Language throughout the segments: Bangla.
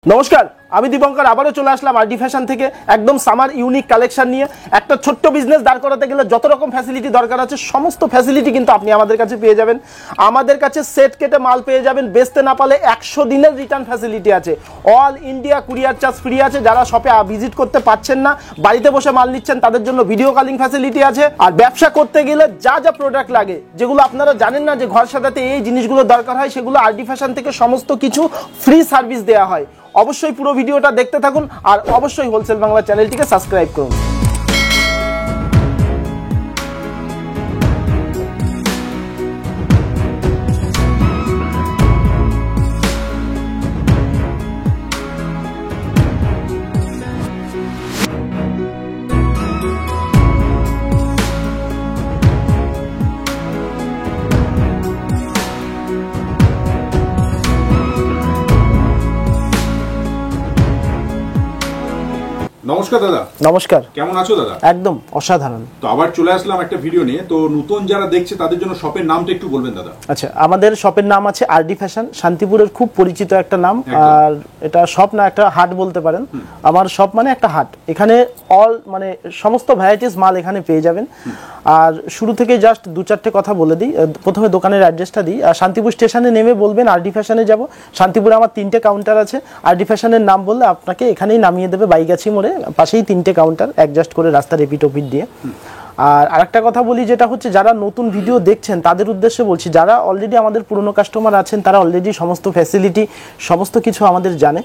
নমস্কার, আমি দীপঙ্কর আবারও চলে আসলাম আরডি ফ্যাশন থেকে একদম সামার ইউনিক কালেকশন নিয়ে। একটা ছোট্ট বিজনেস দাঁড় করাতে গেলে যত রকম ফ্যাসিলিটি দরকার আছে সমস্ত ফ্যাসিলিটি কিন্তু আপনি আমাদের কাছে পেয়ে যাবেন। আমাদের কাছে সেট কেটে মাল পেয়ে যাবেন, বেচতে না পারলে 100 দিনের রিটার্ন ফ্যাসিলিটি আছে। All India courier charge free আছে। যারা শপে ভিজিট করতে পারছেন না, বাড়িতে বসে মাল নিচ্ছেন, তাদের জন্য ভিডিও কলিং ফ্যাসিলিটি আছে। আর ব্যবসা করতে গেলে যা যা প্রোডাক্ট লাগে, যেগুলো আপনারা জানেন না যে ঘর সাজাতে এই জিনিসগুলো দরকার হয়, সেগুলো আরডি ফ্যাশন থেকে সমস্ত কিছু ফ্রি সার্ভিস দেওয়া হয়। অবশ্যই পুরো ভিডিওটা দেখতে থাকুন আর অবশ্যই হোলসেল বাংলা চ্যানেলটিকে সাবস্ক্রাইব করুন। নমস্কার দাদা। নমস্কার, কেমন আছো দাদা? একদম অসাধারণ। তো আবার চলে আসলাম একটা ভিডিও নিয়ে। তো নতুন যারা দেখছে তাদের জন্য শপের নামটা একটু বলবেন দাদা। আচ্ছা, আমাদের শপের নাম আছে আরডি ফ্যাশন, শান্তিপুরের খুব পরিচিত একটা নাম। আর এটা শপ না, একটা হাট বলতে পারেন। আমার শপ মানে একটা হাট। এখানে অল মানে সমস্ত ভ্যারাইটিস মাল এখানে পেয়ে যাবেন। আর শুরু থেকে জাস্ট দু চারটে কথা বলে দিই। প্রথমে দোকানের অ্যাড্রেসটা দিই। শান্তিপুর স্টেশনে নেমে বলবেন আরডি ফ্যাশনে যাব। শান্তিপুরে আমার 3টে কাউন্টার আছে। আরডি ফ্যাশনের নাম বললে আপনাকে এখানেই নামিয়ে দেবে, বাইগাছি মোড়ে পাশেই 3টে কাউন্টার, অ্যাডজাস্ট করে রাস্তার এপিট ওপিট দিয়ে। আর আরেকটা কথা বলি, যেটা হচ্ছে যারা নতুন ভিডিও দেখছেন তাদের উদ্দেশ্যে বলছি, যারা অলরেডি আমাদের পুরনো কাস্টমার আছেন তারা অলরেডি সমস্ত ফ্যাসিলিটি সমস্ত কিছু আমাদের জানে।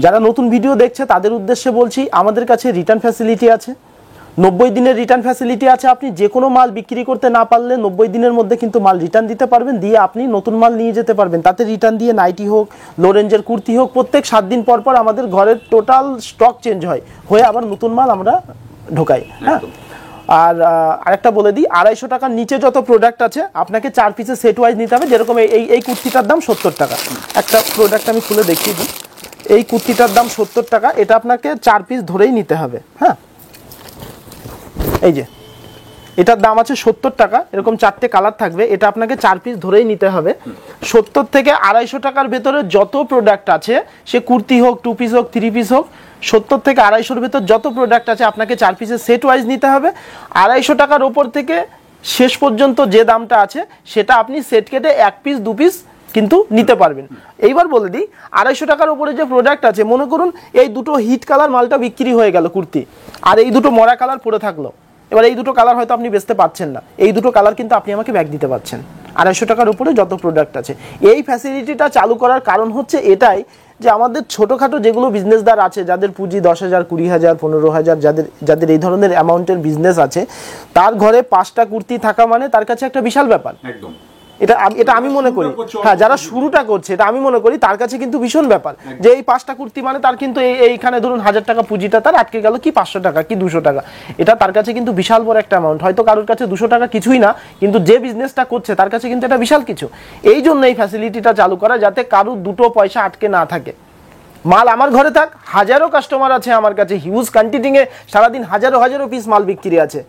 যারা নতুন ভিডিও দেখছে তাদের উদ্দেশ্যে বলছি, আমাদের কাছে রিটার্ন ফ্যাসিলিটি আছে। 90 দিনের রিটার্ন ফ্যাসিলিটি আছে। আপনি যে কোনো মাল বিক্রি করতে না পারলে 90 দিনের মধ্যে কিন্তু মাল রিটার্ন দিতে পারবেন, দিয়ে আপনি নতুন মাল নিয়ে যেতে পারবেন। তাতে রিটার্ন দিয়ে নাইটি হোক, লো রেঞ্জের কুর্তি হোক, প্রত্যেক 7 দিন পর পর আমাদের ঘরের টোটাল স্টক চেঞ্জ হয়ে আবার নতুন মাল আমরা ঢোকাই। হ্যাঁ, আর আরেকটা বলে দিই, 250 টাকার নিচে যত প্রোডাক্ট আছে আপনাকে 4 পিসের সেট ওয়াইজ নিতে হবে। যেরকম এই কুর্তিটার দাম 70 টাকা। একটা প্রোডাক্ট আমি খুলে দেখিয়ে দিই। এই কুর্তিটার দাম 70 টাকা। এটা আপনাকে 4 পিস ধরেই নিতে হবে। হ্যাঁ, এই যে এটার দাম আছে 70 টাকা। এরকম 4টে কালার থাকবে। এটা আপনাকে 4 পিস ধরেই নিতে হবে। 70 থেকে 250 টাকার ভেতরে যত প্রোডাক্ট আছে, সে কুর্তি হোক, 2 পিস হোক, 3 পিস হোক, 70 থেকে 250-র ভেতর যত প্রোডাক্ট আছে আপনাকে 4 পিসের সেট ওয়াইজ নিতে হবে। 250 টাকার ওপর থেকে শেষ পর্যন্ত যে দামটা আছে সেটা আপনি সেট কেটে 1 পিস 2 পিস কিন্তু নিতে পারবেন। এইবার বলে দিই, 250 টাকার উপরে যে প্রোডাক্ট আছে, মনে করুন এই দুটো হিট কালার মালটা বিক্রি হয়ে গেল কুর্তি, আর এই দুটো মরা কালার পড়ে থাকলো। এবার এই দুটো কালার হয়তো আপনি বেচতে পারছেন না, এই দুটো কালার কিন্তু আপনি আমাকে ব্যাক দিতে পারছেন। 250 টাকার উপরে যত প্রোডাক্ট আছে। এই ফ্যাসিলিটিটা চালু করার কারণ হচ্ছে এটাই যে আমাদের ছোটোখাটো যেগুলো বিজনেসদার আছে, যাদের পুঁজি 10,000, 20,000, 15,000, যাদের এই ধরনের অ্যামাউন্টের বিজনেস আছে, তার ঘরে 5টা কুর্তি থাকা মানে তার কাছে একটা বিশাল ব্যাপার। একদম, এটা আমি মনে করি। হ্যাঁ, যারা শুরুটা করছে, এটা আমি মনে করি তার কাছে কিন্তু ভীষণ ব্যাপার যে এই 5টা কুর্তি মানে তার কিন্তু এইখানে ধরুন 1000 টাকা পুঁজিটা তার আটকে গেল, কি 500 টাকা কি 200 টাকা, এটা তার কাছে কিন্তু বিশাল বড় একটা অ্যামাউন্ট। হয়তো কারোর কাছে 200 টাকা কিছুই না, কিন্তু যে বিজনেসটা করছে তার কাছে কিন্তু এটা বিশাল কিছু। এই জন্য এই ফ্যাসিলিটিটা চালু করা, যাতে কারোর দুটো পয়সা আটকে না থাকে। মাল আমার ঘরে থাক, হাজারো কাস্টমার আছে আমার কাছে, হিউজ কোয়ান্টিটিতে সারাদিন হাজারো হাজারো পিস মাল বিক্রি আছে।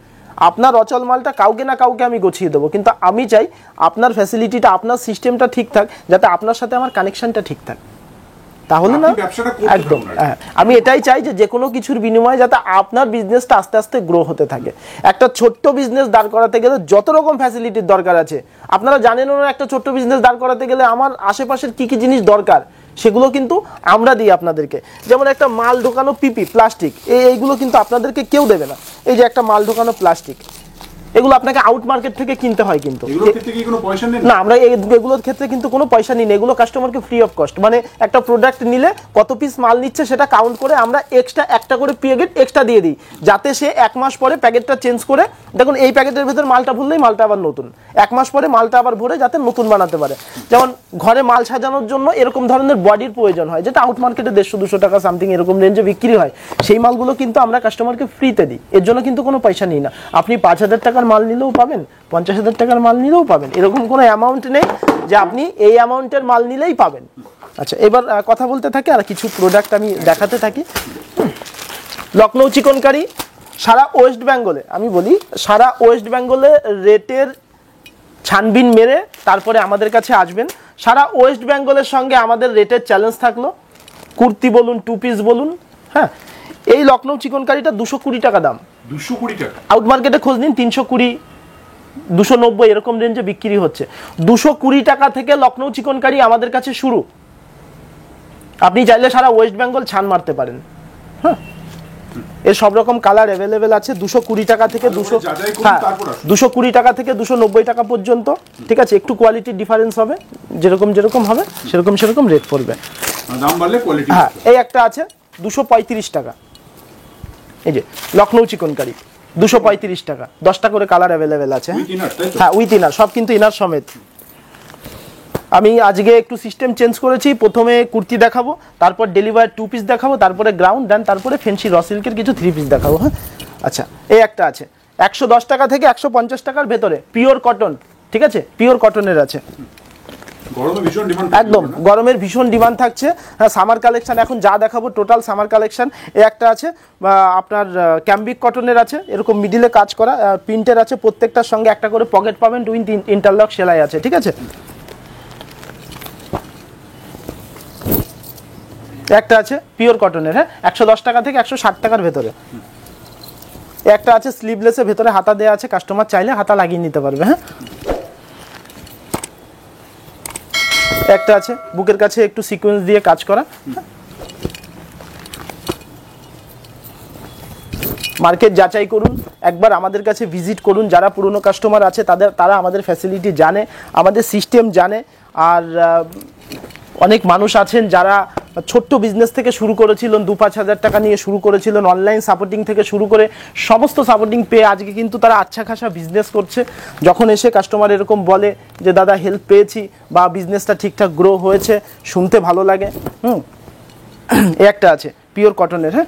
আপনার অচল মালটা কাউকে না কাউকে আমি গছিয়ে দেবো, কিন্তু আমি চাই আপনার ফ্যাসিলিটিটা, আপনার সিস্টেমটা ঠিক থাক, যাতে আপনার সাথে আমার কানেকশনটা ঠিক থাক। তাহলে না, একদম হ্যাঁ, আমি এটাই চাই যে কোনো কিছুর বিনিময়ে যাতে আপনার বিজনেসটা আস্তে আস্তে গ্রো হতে থাকে। একটা ছোট্ট বিজনেস দাঁড় করাতে গেলে যত রকম ফ্যাসিলিটির দরকার আছে, আপনারা জানেনও না। একটা ছোট্ট বিজনেস দাঁড় করাতে গেলে আমার আশেপাশের কি কি জিনিস দরকার সেগুলো কিন্তু আমরা দিই আপনাদেরকে। যেমন একটা মাল ঢোকানো পিপি প্লাস্টিক, এইগুলো কিন্তু আপনাদেরকে কেউ দেবে না। এই যে একটা মাল ঢোকানো প্লাস্টিক, এগুলো আপনাকে আউট মার্কেট থেকে কিনতে হয়, কিন্তু না, আমরা এগুলোর ক্ষেত্রে কিন্তু কোনো পয়সা নিই না। এগুলো কাস্টমারকে ফ্রি অফ কস্ট। মানে একটা প্রোডাক্ট নিলে কত পিস মাল নিচ্ছে সেটা কাউন্ট করে আমরা এক্সট্রা একটা করে প্যাকেট এক্সট্রা দিয়ে দিই, যাতে সে 1 মাস পরে প্যাকেটটা চেঞ্জ করে, দেখুন এই প্যাকেটের ভেতর মালটা ভরলেই মালটা আবার নতুন, 1 মাস পরে মালটা আবার ভরে যাতে নতুন বানাতে পারে। যেমন ঘরে মাল সাজানোর জন্য এরকম ধরনের বডির প্রয়োজন হয়, যেটা আউট মার্কেটে 150-200 টাকা সামথিং এরকম রেঞ্জে বিক্রি হয়। সেই মালগুলো কিন্তু আমরা কাস্টমারকে ফ্রিতে দিই, এর জন্য কিন্তু কোনো পয়সা নিই না। আপনি 5,000 টাকার মাল নিলেও পাবেন, 50,000 টাকার মাল নিলেও পাবেন, এরকম কোনো অ্যামাউন্ট নেই যে আপনি এই অ্যামাউন্টের মাল নিলেই পাবেন। আচ্ছা, এবার কথা বলতে থাকি আর কিছু প্রোডাক্ট আমি দেখাতে থাকি। লখনৌ চিকনকারি সারা ওয়েস্ট বেঙ্গলে, আমি বলি সারা ওয়েস্ট বেঙ্গলে রেটের ছানবিন মেরে তারপরে আমাদের কাছে আসবেন। সারা ওয়েস্ট বেঙ্গলের সঙ্গে আমাদের রেটের চ্যালেঞ্জ থাকলো। কুর্তি বলুন, টু পিস বলুন, হ্যাঁ। এই লখনৌ চিকনকারিটা 220 টাকা দাম। 220 টাকা? আউট মার্কেটে খোঁজ নিন 320, 290 এরকম রেঞ্জে বিক্রি হচ্ছে। 220 টাকা থেকে লখনৌ চিকনকারি আমাদের কাছে শুরু। আপনি চাইলে সারা ওয়েস্ট বেঙ্গল ছান মারতে পারেন, হ্যাঁ। এর সব রকম কালার অ্যাভেলেবেল আছে। 220 টাকা থেকে 220 টাকা থেকে 290 টাকা পর্যন্ত, ঠিক আছে। একটু কোয়ালিটির ডিফারেন্স হবে, যেরকম যেরকম হবে সেরকম রেট পড়বে, দাম বাড়লে কোয়ালিটি। হ্যাঁ। এই একটা আছে 235 টাকা, এই যে লখনৌ চিকনকারি 235 টাকা, 10টা করে কালার অ্যাভেলেবেল আছে, হ্যাঁ উইথ ইনার, সব কিন্তু ইনার সমেত। আমি আজকে একটু সিস্টেম চেঞ্জ করেছি, প্রথমে কুর্তি দেখাবো, তারপর ডেলিভার টু পিস দেখাবো, তারপরে গ্রাউন্ড, দেন তারপরে ফেন্সি র সিল্কের কিছু থ্রি পিস দেখাবো, হ্যাঁ। আচ্ছা, এই একটা আছে 110 টাকা থেকে 150 টাকার ভেতরে, পিওর কটন, ঠিক আছে, পিওর কটনের আছে। গরমে ভীষণ ডিমান্ড, একদম গরমের ভীষণ ডিমান্ড থাকছে। হ্যাঁ, সামার কালেকশন এখন যা দেখাবো টোটাল সামার কালেকশন। এই একটা আছে আপনার ক্যাম্বিক কটনের আছে, এরকম মিডিলে কাজ করা প্রিন্টের আছে, প্রত্যেকটার সঙ্গে একটা করে পকেট পাবেন, টুইন ইন্টারলক সেলাই আছে, ঠিক আছে। একটা আছে পিওর কটনের, হ্যাঁ 110 টাকা থেকে 160 টাকার ভেতরে। একটা আছে স্লিভলেসের ভেতরে হাতা দেওয়া আছে, কাস্টমার চাইলে হাতা লাগিয়ে নিতে পারবে, হ্যাঁ। একটা আছে বুকের কাছে একটু সিকোয়েন্স দিয়ে কাজ করা, মার্কেট যাচাই করুন, একবার আমাদের কাছে ভিজিট করুন। যারা পুরনো কাস্টমার আছে তারা আমাদের ফ্যাসিলিটি জানে, আমাদের সিস্টেম জানে। আর অনেক মানুষ আছেন যারা ছোট্ট বিজনেস থেকে শুরু করেছিলেন, 2-5 হাজার টাকা নিয়ে শুরু করেছিলেন, অনলাইন সাপোর্টিং থেকে শুরু করে সমস্ত সাপোর্টিং পেয়ে আজকে কিন্তু তারা আচ্ছা খাসা বিজনেস করছে। যখন এসে কাস্টমার এরকম বলে যে দাদা হেল্প পেয়েছি বা বিজনেসটা ঠিকঠাক গ্রো হয়েছে, শুনতে ভালো লাগে। এই একটা আছে পিওর কটনের, হ্যাঁ।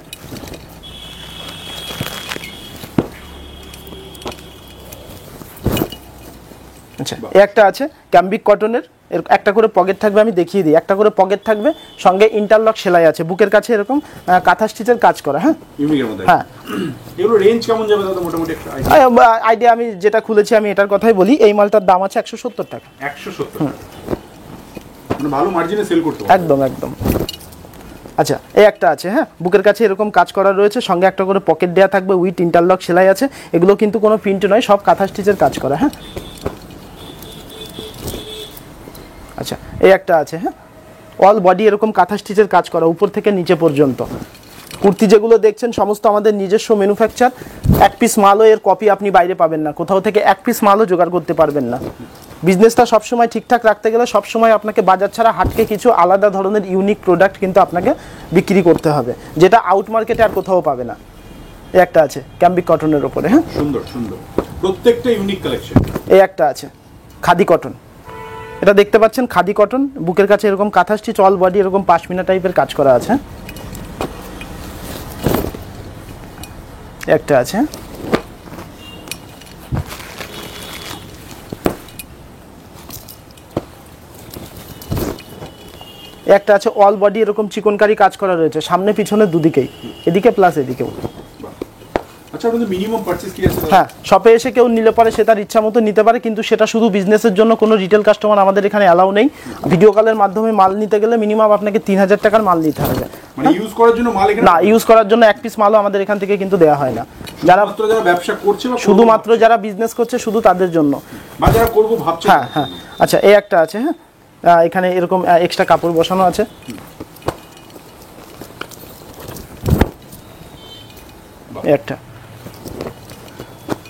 আচ্ছা, একটা আছে ক্যাম্বিক কটনের, এর একটা করে পকেট থাকবে, আমি দেখিয়ে দিই। একটা করে পকেট থাকবে, সঙ্গে ইন্টারলক সেলাই আছে, বুকের কাছে এরকম কাঁথা স্টিচের কাজ করা, হ্যাঁ। হ্যাঁ, এগুলো রেঞ্জ কেমন যাবে দাদা মোটামুটি একটা আইডিয়া? আমি যেটা খুলেছি আমি এটার কথাই বলি। এই মালটার দাম আছে 170 টাকা। 170 টাকা, মানে ভালো মার্জিনে সেল করতে পারবে। একদম একদম। আচ্ছা, এই একটা আছে, হ্যাঁ বুকের কাছে এরকম কাজ করা রয়েছে, সঙ্গে একটা করে পকেট দেওয়া থাকবে, উইথ ইন্টারলক সেলাই আছে। এগুলো কিন্তু কোনো প্রিন্ট নয়, সব কাঁথা স্টিচের কাজ করা, হ্যাঁ। আচ্ছা, এই একটা আছে, হ্যাঁ অল বডি এরকম কাঁথা স্টিচের কাজ করা, উপর থেকে নিচে পর্যন্ত। কুর্তি যেগুলো দেখছেন সমস্ত আমাদের নিজস্ব ম্যানুফ্যাকচার। এক পিস মালও এর কপি আপনি বাইরে পাবেন না, কোথাও থেকে এক পিস মালও জোগাড় করতে পারবেন না। বিজনেসটা সবসময় ঠিকঠাক রাখতে গেলে সবসময় আপনাকে বাজার ছাড়া হাটকে কিছু আলাদা ধরনের ইউনিক প্রোডাক্ট কিন্তু আপনাকে বিক্রি করতে হবে, যেটা আউট মার্কেটে আর কোথাও পাবে না। এই একটা আছে ক্যাম্বিক কটনের উপরে, হ্যাঁ সুন্দর সুন্দর, প্রত্যেকটা ইউনিক কালেকশন। এই একটা আছে খাদি কটন, এটা দেখতে পাচ্ছেন খাদি কটন, বুকের কাছে এরকম কাঁথা স্টিচ, অল বডি এরকম পাশমিনা টাইপের কাজ করা আছে। একটা আছে একটা আছে অল বডি এরকম চিকনকারি কাজ করা রয়েছে, সামনে পিছনে দুদিকেই, এদিকে প্লাস এদিকেও। আচ্ছা, আপনাদের মিনিমাম পারচেজ কি আছে? হ্যাঁ, শপে এসে কেউ নিলে পরে সে তার ইচ্ছা মতো নিতে পারে, কিন্তু সেটা শুধু বিজনেসের জন্য, কোনো রিটেল কাস্টমার আমাদের এখানে অ্যালাউ নেই। ভিডিও কলের মাধ্যমে মাল নিতে গেলে মিনিমাম আপনাকে 3000 টাকার মাল নিতে হবে। মানে ইউজ করার জন্য মাল এখানে না, ইউজ করার জন্য এক পিস মালও আমাদের এখান থেকে কিন্তু দেওয়া হয় না। যারা ব্যবসা করছে, শুধুমাত্র যারা বিজনেস করছে শুধু তাদের জন্য, বা যারা করবো ভাবছে। হ্যাঁ হ্যাঁ। আচ্ছা, এই একটা আছে, হ্যাঁ এখানে এরকম এক্সট্রা কাপড় বসানো আছে। একটা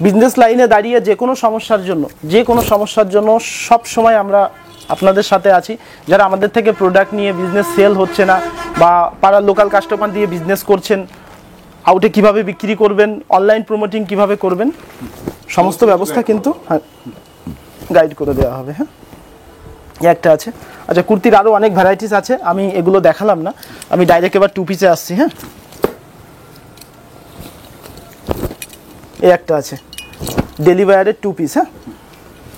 বিজনেস লাইনে দাঁড়িয়ে যে কোনো সমস্যার জন্য সব সময় আমরা আপনাদের সাথে আছি। যারা আমাদের থেকে প্রোডাক্ট নিয়ে বিজনেস সেল হচ্ছে না, বা পাড়ার লোকাল কাস্টমার দিয়ে বিজনেস করছেন, আউটে কিভাবে বিক্রি করবেন, অনলাইন প্রমোটিং কিভাবে করবেন, সমস্ত ব্যবস্থা কিন্তু গাইড করে দেওয়া হবে। হ্যাঁ, একটা আছে। আচ্ছা, কুর্তির আরও অনেক ভ্যারাইটিস আছে, আমি এগুলো দেখালাম না, আমি ডাইরেক্ট এবার টু পিসে আসছি। হ্যাঁ, এই একটা আছে ডেলিভারের টু পিস। হ্যাঁ,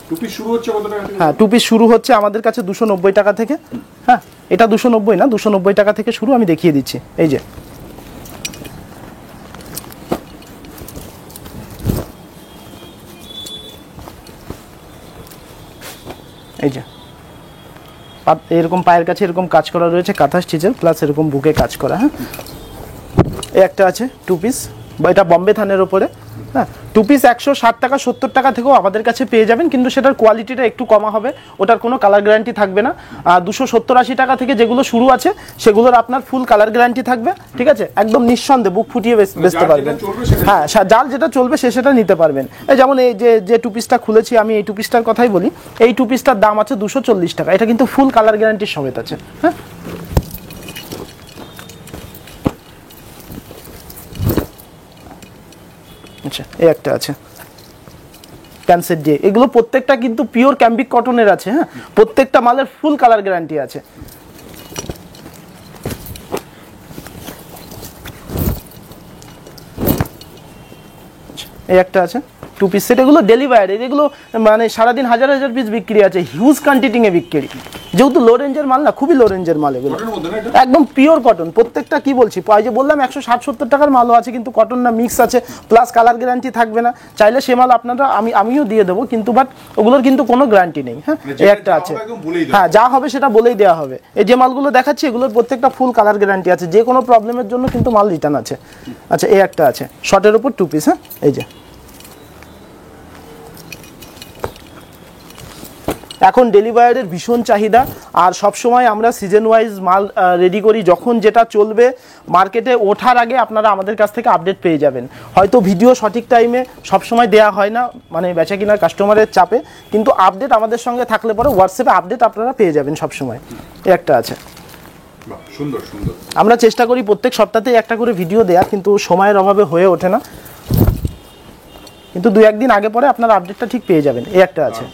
টু পিস শুরু হচ্ছে কত টাকা থেকে? হ্যাঁ, টু পিস শুরু হচ্ছে আমাদের কাছে 290 টাকা থেকে। হ্যাঁ, এটা 290 না, 290 টাকা থেকে শুরু, আমি দেখিয়ে দিচ্ছি। এই যে এরকম পায়ের কাছে এরকম কাজ করা রয়েছে, কাঁথা স্টিচের, প্লাস এরকম বুকে কাজ করা। হ্যাঁ, এই একটা আছে 2 পিস, এটা বম্বে থানের ওপরে। হ্যাঁ, 2 পিস 160 টাকা 70 টাকা থেকেও আমাদের কাছে পেয়ে যাবেন, কিন্তু সেটার কোয়ালিটিটা একটু কমা হবে, ওটার কোনো কালার গ্যারান্টি থাকবে না। 270-80 টাকা থেকে যেগুলো শুরু আছে সেগুলোর আপনার ফুল কালার গ্যারান্টি থাকবে, ঠিক আছে, একদম নিঃসন্দেহে বুক ফুটিয়ে বেচতে পারবেন। হ্যাঁ, যার যেটা চলবে সে সেটা নিতে পারবেন। এই যেমন এই যে 2 পিসটা খুলেছি আমি, এই 2 পিসটার কথাই বলি, এই 2 পিসটার দাম আছে 240 টাকা, এটা কিন্তু ফুল কালার গ্যারান্টির সমেত আছে। হ্যাঁ, আচ্ছা, এই একটা আছে ক্যান্সেট দিয়ে, এগুলো প্রত্যেকটা কিন্তু পিওর ক্যাম্বিক কটনের আছে। হ্যাঁ, প্রত্যেকটা মালের ফুল কালার গ্যারান্টি আছে। এই একটা আছে 2 পিস সেট, এগুলো ডেলিভারি, এগুলো মানে সারাদিন হাজার হাজার পিস বিক্রি আছে, হিউজ কোয়ান্টিটিং এ বিক্রি, যেহেতু লো রেঞ্জের মাল না, খুবই লো রেঞ্জের মাল এগুলো, একদম পিওর কটন। প্রত্যেকটা কি বলছি, যে বললাম 160-70 টাকার মালও আছে, কিন্তু কটন না, মিক্স আছে, প্লাস কালার গ্যারান্টি থাকবে না। চাইলে সে মাল আপনারা আমিও দিয়ে দেবো, কিন্তু বাট ওগুলোর কিন্তু কোনো গ্যারান্টি নেই। হ্যাঁ, এই একটা আছে, হ্যাঁ, যা হবে সেটা বলেই দেওয়া হবে। এই যে মালগুলো দেখাচ্ছি এগুলোর প্রত্যেকটা ফুল কালার গ্যারান্টি আছে, যে কোনো প্রবলেমের জন্য কিন্তু মাল রিটার্ন আছে। আচ্ছা, এই একটা আছে শর্টের উপর 2 পিস। হ্যাঁ, এই যে এখন ডেলিভারির ভীষণ চাহিদা, আর সবসময় আমরা সিজন ওয়াইজ মাল রেডি করি, যখন যেটা চলবে মার্কেটে ওঠার আগে আপনারা আমাদের কাছ থেকে আপডেট পেয়ে যাবেন। হয়তো ভিডিও সঠিক টাইমে সবসময় দেওয়া হয় না, মানে বেচা কিনার কাস্টমারের চাপে, কিন্তু আপডেট আমাদের সঙ্গে থাকলে পরে হোয়াটসঅ্যাপে আপডেট আপনারা পেয়ে যাবেন সবসময়। একটা আছে, সুন্দর সুন্দর। আমরা চেষ্টা করি প্রত্যেক সপ্তাহে একটা করে ভিডিও দেওয়ার, কিন্তু সময়ের অভাবে হয়ে ওঠে না, কিন্তু 2-1 দিন আগে পরে আপনারা আপডেটটা ঠিক পেয়ে যাবেন। এই একটা আছে,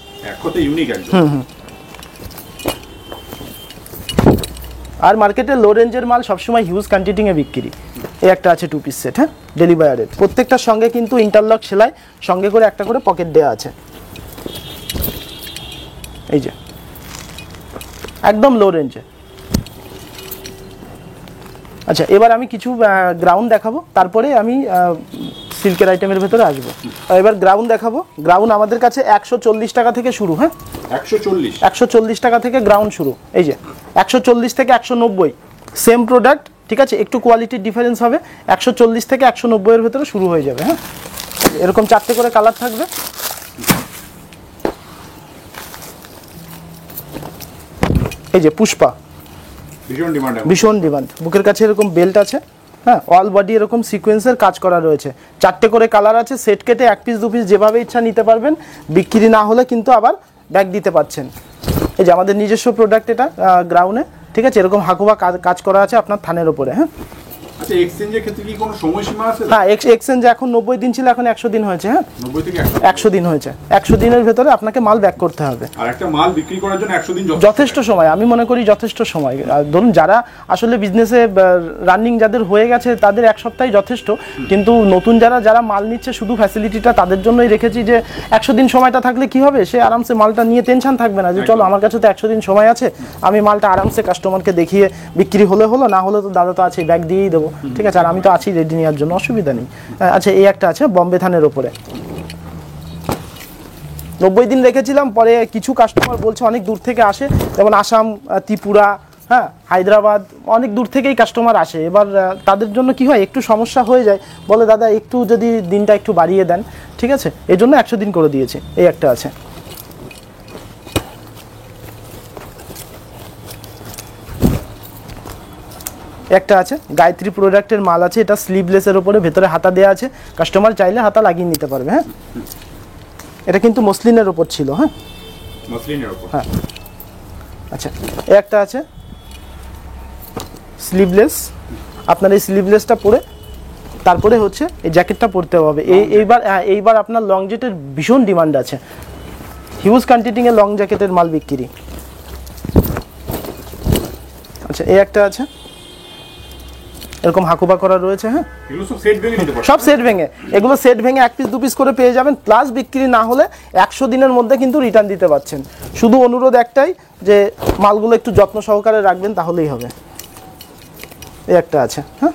আর মার্কেটে লো রেঞ্জের মাল সবসময় হিউজ কোয়ান্টিটি এ বিক্রি। এই একটা আছে 2 পিস সেট। হ্যাঁ, ডেলিভারি, প্রত্যেকটার সঙ্গে কিন্তু ইন্টারলক সেলাই, সঙ্গে করে একটা করে পকেট দেওয়া আছে। এই যে একদম লো রেঞ্জে। আচ্ছা, এবার আমি কিছু গ্রাউন্ড দেখাবো, তারপরে আমি সিল্কের আইটেমের ভেতরে আসবো। এবার গ্রাউন্ড দেখাবো। গ্রাউন্ড আমাদের কাছে 140 টাকা থেকে শুরু। হ্যাঁ, 140 টাকা থেকে গ্রাউন্ড শুরু। এই যে 140 থেকে 190, সেম প্রোডাক্ট, ঠিক আছে, একটু কোয়ালিটির ডিফারেন্স হবে। 140 থেকে 190 এর ভেতরে শুরু হয়ে যাবে। হ্যাঁ, এরকম 4টে করে কালার থাকবে। এই যে পুষ্পা, ভীষণ ডিমান্ড, বুকের কাছে এরকম বেল্ট আছে। হ্যাঁ, অল বডি এরকম সিকোয়েন্সের কাজ করা রয়েছে, 4টে করে কালার আছে, সেট কেটে 1 পিস 2 পিস যেভাবে ইচ্ছা নিতে পারবেন, বিক্রি না হলে কিন্তু আবার ব্যাগ দিতে পারছেন। এই যে আমাদের নিজস্ব প্রোডাক্ট এটা গ্রাউন্ডে, ঠিক আছে, এরকম হাকুবা কাজ করা আছে আপনার থানের উপরে। হ্যাঁ, আচ্ছা, এক্সচেঞ্জের ক্ষেত্রে কি কোনো সময়সীমা আছে? হ্যাঁ, এক্সচেঞ্জ এখন 90 দিন ছিল, এখন 100 দিন হয়েছে। হ্যাঁ, 90 থেকে 100 দিন হয়েছে। 100 দিনের ভেতরে আপনাকে মাল ব্যাক করতে হবে, আর একটা মাল বিক্রি করার জন্য 100 দিন যথেষ্ট সময়, আমি মনে করি যথেষ্ট সময়। ধরুন যারা আসলে বিজনেসে রানিং যাদের হয়ে গেছে তাদের 1 সপ্তাহে যথেষ্ট, কিন্তু নতুন যারা মাল নিচ্ছে শুধু ফ্যাসিলিটিটা তাদের জন্যই রেখেছি, যে 100 দিন সময়টা থাকলে কি হবে, সে আরামসে মালটা নিয়ে টেনশন থাকবে না যে চলো আমার কাছে তো 100 দিন সময় আছে, আমি মালটা আরামসে কাস্টমারকে দেখিয়ে বিক্রি হলো, না হলে তো দাদা তো আছে, ব্যাগ দিয়েই দেবো, ঠিক আছে, আর আমি তো আছি রেডি নেওয়ার জন্য, অসুবিধা নেই। আচ্ছা, এই একটা আছে বম্বে থানের ওপরে, 90 দিন রেখেছিলাম, পরে কিছু কাস্টমার বলছে অনেক দূর থেকে আসে, যেমন আসাম, ত্রিপুরা, হ্যাঁ, হায়দ্রাবাদ, অনেক দূর থেকেই কাস্টমার আসে। এবার তাদের জন্য কি হয়, একটু সমস্যা হয়ে যায়, বলে দাদা একটু যদি দিনটা একটু বাড়িয়ে দেন, ঠিক আছে, এই জন্য 100 দিন করে দিয়েছে। এই একটা আছে, একটা আছে গায়ত্রী প্রোডাক্টের মাল আছে, এটা স্লিভলেসের উপরে ভেতরে হাতা দেওয়া আছে, কাস্টমার চাইলে হাতা লাগিয়ে নিতে পারবে। হ্যাঁ, এটা কিন্তু মসলিনের উপর ছিল। হ্যাঁ, মসলিনের উপর। হ্যাঁ, আচ্ছা, এই একটা আছে স্লিভলেস, আপনার এই স্লিভলেসটা পরে তারপরে হচ্ছে এই জ্যাকেটটা পরতে হবে। এইবার আপনার লং জ্যাকেটের ভীষণ ডিমান্ড আছে, হিউজ কোয়ান্টিটি এ লং জ্যাকেটের মাল বিক্রি। আচ্ছা, এই একটা আছে এরকম হাকুবা করা রয়েছে। হ্যাঁ, এগুলো সব সেট ভেঙে নিতে পারবেন, সব সেট ভেঙে, এগুলো সেট ভেঙে 1 পিস 2 পিস করে পেয়ে যাবেন, প্লাস বিক্রি না হলে 100 দিনের মধ্যে কিন্তু রিটার্ন দিতে পারছেন। শুধু অনুরোধ একটাই, যে মালগুলো একটু যত্ন সহকারে রাখবেন, তাহলেই হবে। এই একটা আছে। হ্যাঁ,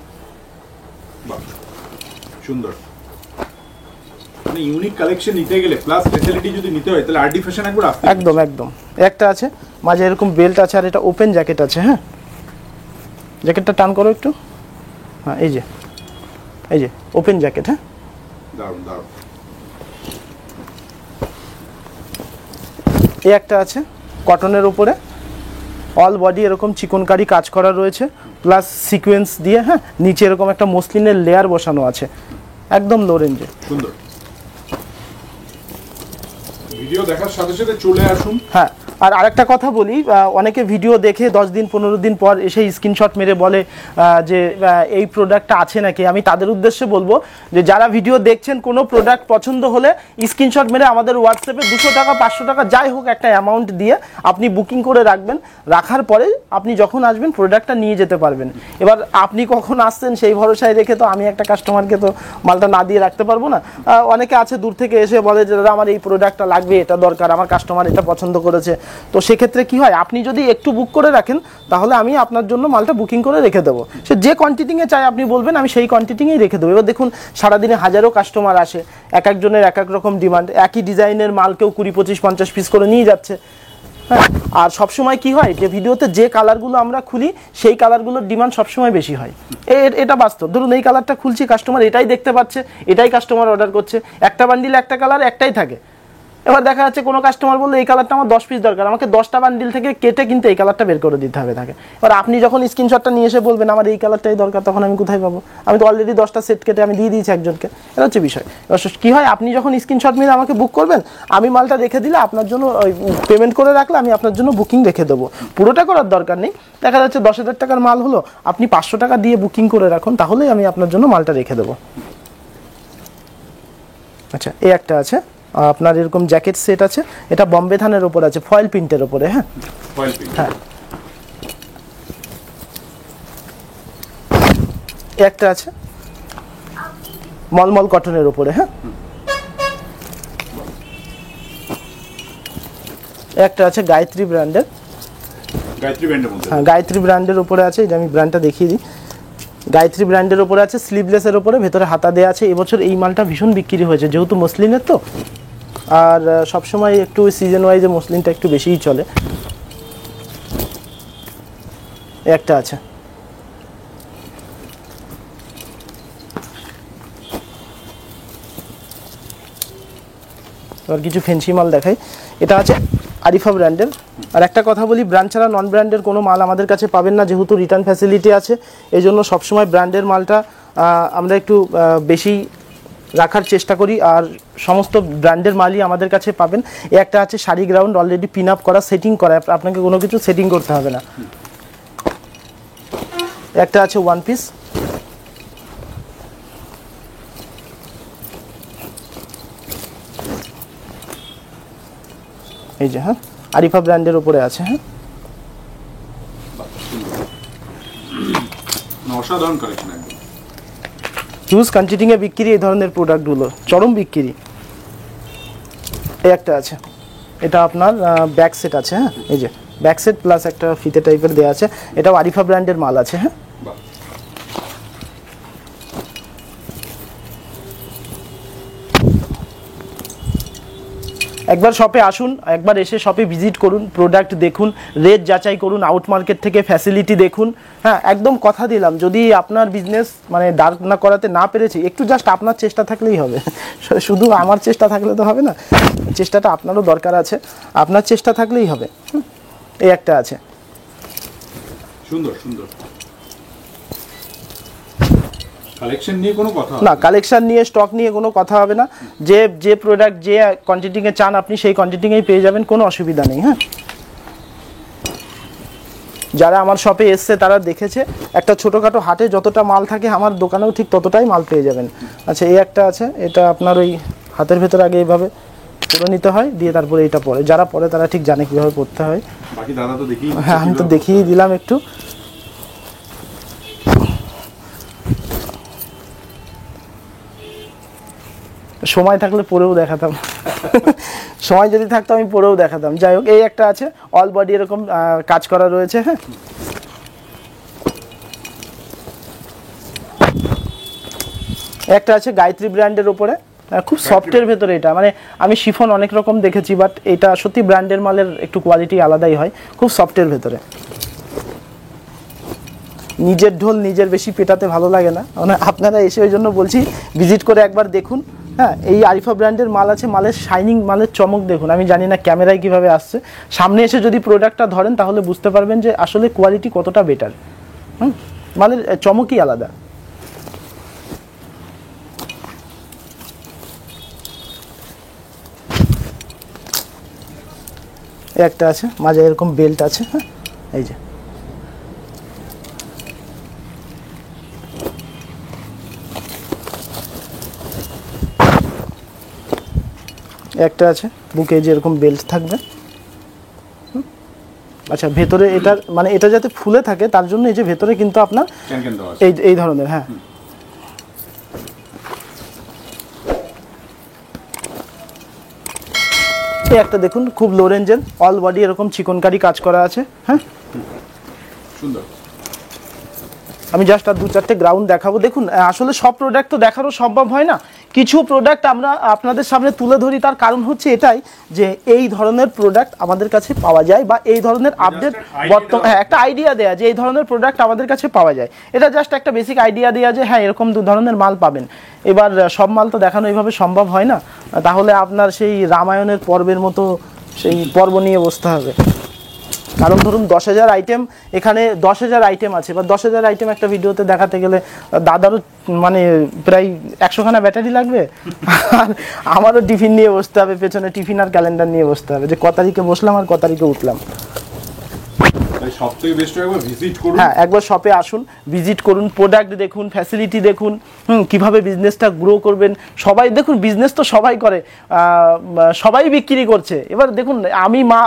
সুন্দর, মানে ইউনিক কালেকশন নিতে গেলে প্লাস ফ্যাসিলিটি যদি নিতে হয় তাহলে আরডি ফ্যাশন একবার আসতে, একদম। একটা আছে মাঝে এরকম বেল্ট আছে, আর এটা ওপেন জ্যাকেট আছে। হ্যাঁ, জ্যাকেটটা টান করো একটু। হ্যাঁ, এই যে ওপেন জ্যাকেট। হ্যাঁ, দারুণ দারুণ। এই একটা আছে কটনের উপরে, অল বডি এরকম চিকনকারি কাজ করা রয়েছে, প্লাস সিকোয়েন্স দিয়ে। হ্যাঁ, নিচে এরকম একটা মসলিনের লেয়ার বসানো আছে, একদম লো রেঞ্জে। সুন্দর। ভিডিও দেখার সাথে সাথে চলে আসুন। হ্যাঁ, আর আরেকটা কথা বলি, অনেকে ভিডিও দেখে 10 দিন 15 দিন পর এসে স্ক্রিনশট মেরে বলে যে এই প্রোডাক্টটা আছে নাকি। আমি তাদের উদ্দেশ্যে বলবো যে যারা ভিডিও দেখছেন, কোনো প্রোডাক্ট পছন্দ হলে স্ক্রিনশট মেরে আমাদের হোয়াটসঅ্যাপে 200 টাকা 500 টাকা যাই হোক একটা অ্যামাউন্ট দিয়ে আপনি বুকিং করে রাখবেন। রাখার পরে আপনি যখন আসবেন প্রোডাক্টটা নিয়ে যেতে পারবেন। এবার আপনি কখন আসছেন সেই ভরসায় রেখে তো আমি একটা কাস্টমারকে তো মালটা না দিয়ে রাখতে পারবো না। অনেকে আছে দূর থেকে এসে বলে যে দাদা আমার এই প্রোডাক্টটা লাগবে, এটা দরকার, আমার কাস্টমার এটা পছন্দ করেছে। তো সেক্ষেত্রে কি হয়, আপনি যদি একটু বুক করে রাখেন তাহলে আমি আপনার জন্য মালটা বুকিং করে রেখে দেবো। সে যে কোয়ান্টিটিংয়ে চাই আপনি বলবেন, আমি সেই কোয়ান্টিটিংয়েই রেখে দেবো। এবার দেখুন সারাদিনে হাজারো কাস্টমার আসে, এক একজনের এক এক রকম ডিমান্ড, একই ডিজাইনের মাল কেউ 20 25 50 পিস করে নিয়ে যাচ্ছে। হ্যাঁ, আর সবসময় কি হয় যে ভিডিওতে যে কালারগুলো আমরা খুলি সেই কালারগুলোর ডিমান্ড সবসময় বেশি হয়। এটা বাস্তব। ধরুন এই কালারটা খুলছি, কাস্টমার এটাই দেখতে পাচ্ছে, এটাই কাস্টমার অর্ডার করছে। একটা বান্ডিল একটা কালার একটাই থাকে। এবার দেখা যাচ্ছে কোনো কাস্টমার বললো এই কালারটা আমার 10 পিস দরকার, আমাকে 10টা বান্ডিল থেকে কেটে কিন্তু এই কালারটা বের করে দিতে হবে তাকে। এবার আপনি যখন স্ক্রিনশটটা নিয়ে এসে বলবেন আমার এই কালারটাই দরকার, তখন আমি কোথায় পাবো? আমি তো অলরেডি 10টা সেট কেটে আমি দিয়ে দিয়েছি একজনকে। এটা হচ্ছে বিষয়। এবার কী হয়, আপনি যখন স্ক্রিনশট নিয়ে আমাকে বুক করবেন, আমি মালটা রেখে দিলে আপনার জন্য পেমেন্ট করে রাখলে আমি আপনার জন্য বুকিং রেখে দেবো। পুরোটা করার দরকার নেই। দেখা যাচ্ছে 10,000 টাকার মাল হলো, আপনি 500 টাকা দিয়ে বুকিং করে রাখুন, তাহলেই আমি আপনার জন্য মালটা রেখে দেবো। আচ্ছা, এই একটা আছে আপনার এরকম জ্যাকেট সেট আছে, এটা বম্বে থানের উপর আছে, ফয়েল প্রিন্টের উপরে। হ্যাঁ, ফয়েল প্রিন্ট। হ্যাঁ, একটা আছে মলমল কটনের উপরে। হ্যাঁ, একটা আছে গায়ত্রী ব্র্যান্ডের। গায়ত্রী ব্র্যান্ডের মধ্যে। হ্যাঁ, গায়ত্রী ব্র্যান্ডের উপরে আছে, এটা আমি ব্র্যান্ডটা দেখিয়ে দিই। গায়ত্রী ব্র্যান্ডের উপরে আছে, স্লিভলেসের উপরে, ভেতরে হাতা দেওয়া আছে। এবছর এই মালটা ভীষণ বিক্রি হয়েছে যেহেতু মসলিনের তো, আর সবসময় একটু সিজন ওয়াইজে মসলিনটা একটু বেশিই চলে। একটা আছে আর কিছু ফেন্সি মাল দেখাই। এটা আছে আরিফা ব্র্যান্ডের। আর একটা কথা বলি, ব্র্যান্ড ছাড়া নন ব্র্যান্ডের কোনো মাল আমাদের কাছে পাবেন না, যেহেতু রিটার্ন ফ্যাসিলিটি আছে। এই জন্য সবসময় ব্র্যান্ডের মালটা আমরা একটু বেশি রাখার চেষ্টা করি, আর সমস্ত ব্র্যান্ডের মালই আমাদের কাছে পাবেন। একটা আছে sari ground, already pin up করা, সেটিং করা, আপনাকে কোনো কিছু সেটিং করতে হবে না। একটা আছে ওয়ান পিস। এই যে, হ্যাঁ, আরিফা ব্র্যান্ডের উপরে আছে। হ্যাঁ, অসাধারণ কালেকশন একদম। হিউজ কন্টিটিংয়ে বিক্রি এই ধরনের প্রোডাক্টগুলো, চরম বিক্রি। এই একটা আছে, এটা আপনার ব্যাক সেট আছে। হ্যাঁ, এই যে ব্যাক সেট প্লাস একটা ফিতে টাইপের দেওয়া আছে, এটাও আরিফা ব্র্যান্ডের মাল আছে। হ্যাঁ, একবার শপে আসুন, একবার এসে শপে ভিজিট করুন, প্রোডাক্ট দেখুন, রেট যাচাই করুন, আউট মার্কেট থেকে ফ্যাসিলিটি দেখুন। হ্যাঁ, একদম কথা দিলাম, যদি আপনার বিজনেস মানে দাঁড় না করাতে না পেরেছি, একটু জাস্ট আপনার চেষ্টা থাকলেই হবে। শুধু আমার চেষ্টা থাকলে তো হবে না, চেষ্টাটা আপনারও দরকার আছে, আপনার চেষ্টা থাকলেই হবে। এই একটা আছে, সুন্দর সুন্দর কালেকশন নিয়ে কোনো কথা না, কালেকশন নিয়ে স্টক নিয়ে কোনো কথা হবে না। যে প্রোডাক্ট যে কোয়ান্টিটিংয়ে চান আপনি সেই কোয়ান্টিটিংয়েই পেয়ে যাবেন, কোনো অসুবিধা নেই। হ্যাঁ, যারা আমার শপে এসছে তারা দেখেছে, একটা ছোটোখাটো হাটে যতটা মাল থাকে আমার দোকানেও ঠিক ততটাই মাল পেয়ে যাবেন। আচ্ছা, এই একটা আছে, এটা আপনার ওই হাতের ভেতর আগে এইভাবে পরে নিতে হয়, দিয়ে তারপরে এটা পরে, যারা পরে তারা ঠিক জানে কীভাবে পরতে হয়। বাকি দাদা তো দেখি। হ্যাঁ, আমি তো দেখিয়ে দিলাম একটু। সময় থাকলে পরেও দেখাতাম, সময় যদি থাকতো আমি পরেও দেখাতাম। যাই হোক, এই একটা আছে, অল বডি এরকম কাজ করা রয়েছে। হ্যাঁ, একটা আছে গায়ত্রী ব্র্যান্ডের উপরে, খুব সফটের ভেতরে এটা, মানে আমি শিফন অনেক রকম দেখেছি, বাট এটা সত্যি ব্র্যান্ডের মালের একটু কোয়ালিটি আলাদাই হয়, খুব সফটের ভেতরে। নিজের ঢোল নিজের বেশি পেটাতে ভালো লাগে না, মানে আপনারা এসে ওই জন্য বলছি ভিজিট করে একবার দেখুন। হ্যাঁ, এই আরিফা ব্র্যান্ডের মাল আছে, মালের শাইনিং, মালের চমক দেখুন। আমি জানি না ক্যামেরায় কিভাবে আসছে, সামনে এসে যদি প্রোডাক্টটা ধরেন তাহলে বুঝতে পারবেন যে আসলে কোয়ালিটি কতটা বেটার। মালের চমকই আলাদা। একটা আছে মাঝে এরকম বেল্ট আছে, হ্যাঁ এই যে একটা আছে, বুকে যে এরকম বেল্ট থাকবে। আচ্ছা, ভেতরে এটার মানে এটা যাতে ফুলে থাকে তার জন্য এই যে ভেতরে কিন্তু আপনার এই ধরনের, হ্যাঁ এই একটা দেখুন, খুব লো রেঞ্জের, অল বডি এরকম চিকনকারি কাজ করা আছে। হ্যাঁ সুন্দর। আমি জাস্ট আর 2-4টে গ্রাউন্ড দেখাবো। দেখুন আসলে সব প্রোডাক্ট তো দেখারও সম্ভব হয় না, কিছু প্রোডাক্ট আমরা আপনাদের সামনে তুলে ধরি। তার কারণ হচ্ছে এটাই যে এই ধরনের প্রোডাক্ট আমাদের কাছে পাওয়া যায়, বা এই ধরনের আপডেট একটা আইডিয়া দেয়া যে এই ধরনের প্রোডাক্ট আমাদের কাছে পাওয়া যায়। এটা জাস্ট একটা বেসিক আইডিয়া দেয়া যে হ্যাঁ এরকম 2 ধরনের মাল পাবেন। এবার সব মাল তো দেখানো এইভাবে সম্ভব হয় না, তাহলে আপনার সেই রামায়ণের পর্বের মতো সেই পর্ব নিয়ে বসতে হবে। কারণ ধরুন 10,000 আইটেম, এখানে 10,000 আইটেম আছে, বা 10,000 আইটেম একটা ভিডিওতে দেখাতে গেলে দাদারও মানে প্রায় 100খানা ব্যাটারি লাগবে, আর আমারও টিফিন নিয়ে বসতে হবে, পেছনে টিফিন আর ক্যালেন্ডার নিয়ে বসতে হবে, যে ক তারিখে বসলাম আর ক তারিখে উঠলাম। সবথেকে বেস্ট একবার ভিজিট করুন। হ্যাঁ, একবার শপে আসুন, ভিজিট করুন, প্রোডাক্ট দেখুন, ফ্যাসিলিটি দেখুন, কিভাবে বিজনেসটা গ্রো করবেন। সবাই দেখুন, বিজনেস তো সবাই করে, সবাই বিক্রি করছে। এবার দেখুন